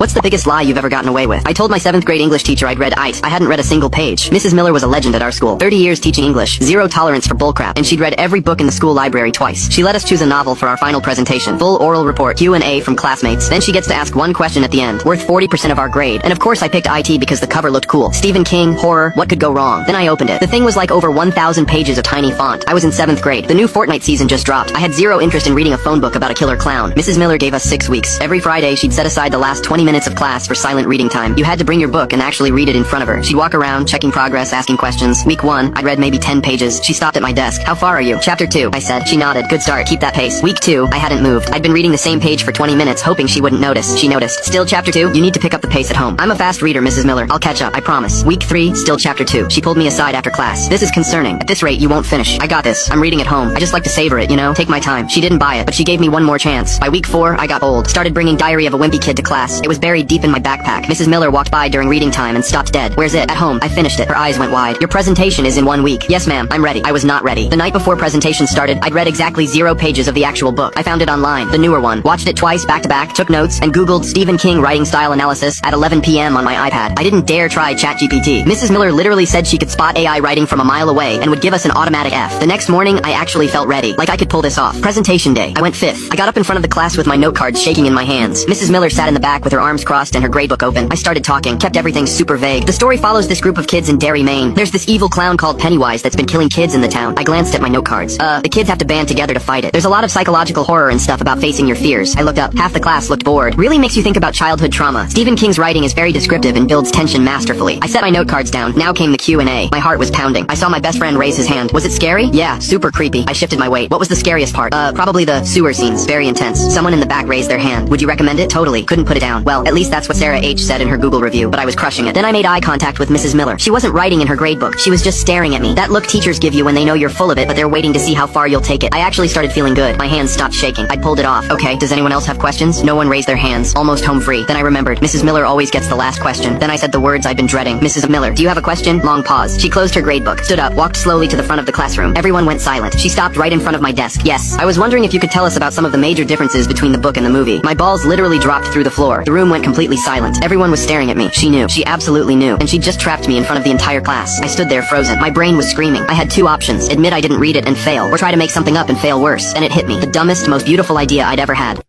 What's the biggest lie you've ever gotten away with? I told my 7th grade English teacher I'd read IT. I hadn't read a single page. Mrs. Miller was a legend at our school. 30 years teaching English, zero tolerance for bullcrap, and she'd read every book in the school library twice. She let us choose a novel for our final presentation. Full oral report, Q&A from classmates. Then she gets to ask one question at the end, worth 40% of our grade. And of course I picked IT because the cover looked cool. Stephen King, horror, what could go wrong? Then I opened it. The thing was like over 1,000 pages of tiny font. I was in 7th grade. The new Fortnite season just dropped. I had zero interest in reading a phone book about a killer clown. Mrs. Miller gave us 6 weeks. Every Friday she'd set aside the last 20 minutes of class for silent reading time. You had to bring your book and actually read it in front of her. She'd walk around, checking progress, asking questions. Week 1, I'd read maybe 10 pages. She stopped at my desk. How far are you? Chapter 2, I said. She nodded. Good start. Keep that pace. Week 2, I hadn't moved. I'd been reading the same page for 20 minutes, hoping she wouldn't notice. She noticed. Still chapter 2? You need to pick up the pace at home. I'm a fast reader, Mrs. Miller. I'll catch up, I promise. Week 3, still chapter 2. She pulled me aside after class. This is concerning. At this rate, you won't finish. I got this. I'm reading at home. I just like to savor it, you know? Take my time. She didn't buy it, but she gave me one more chance. By week 4, I got old. Started bringing Diary of a Wimpy Kid to class. It was buried deep in my backpack. Mrs. Miller walked by during reading time and stopped dead. Where's it? At home. I finished it. Her eyes went wide. Your presentation is in 1 week. Yes, ma'am. I'm ready. I was not ready. The night before presentation started, I'd read exactly 0 pages of the actual book. I found it online, the newer one. Watched it twice back to back, took notes, and Googled Stephen King writing style analysis at 11 p.m. on my iPad. I didn't dare try ChatGPT. Mrs. Miller literally said she could spot AI writing from a mile away and would give us an automatic F. The next morning, I actually felt ready, like I could pull this off. Presentation day. I went 5th. I got up in front of the class with my note cards shaking in my hands. Mrs. Miller sat in the back with her arms crossed and her grade book open. I started talking, kept everything super vague. The story follows this group of kids in Derry, Maine. There's this evil clown called Pennywise that's been killing kids in the town. I glanced at my note cards. The kids have to band together to fight it. There's a lot of psychological horror and stuff about facing your fears. I looked up. Half the class looked bored. Really makes you think about childhood trauma. Stephen King's writing is very descriptive and builds tension masterfully. I set my note cards down. Now came the Q&A. My heart was pounding. I saw my best friend raise his hand. Was it scary? Yeah, super creepy. I shifted my weight. What was the scariest part? Probably the sewer scenes. Very intense. Someone in the back raised their hand. Would you recommend it? Totally. Couldn't put it down. Well, at least that's what Sarah H. said in her Google review, but I was crushing it. Then I made eye contact with Mrs. Miller. She wasn't writing in her gradebook. She was just staring at me. That look teachers give you when they know you're full of it, but they're waiting to see how far you'll take it. I actually started feeling good. My hands stopped shaking. I pulled it off. Okay, does anyone else have questions? No one raised their hands. Almost home free. Then I remembered. Mrs. Miller always gets the last question. Then I said the words I'd been dreading. Mrs. Miller, do you have a question? Long pause. She closed her gradebook, stood up, walked slowly to the front of the classroom. Everyone went silent. She stopped right in front of my desk. Yes. I was wondering if you could tell us about some of the major differences between the book and the movie. My balls literally dropped through the floor. The room went completely silent. Everyone was staring at me. She knew. She absolutely knew. And she just trapped me in front of the entire class. I stood there frozen. My brain was screaming. I had 2 options. Admit I didn't read it and fail, or try to make something up and fail worse. And it hit me. The dumbest, most beautiful idea I'd ever had.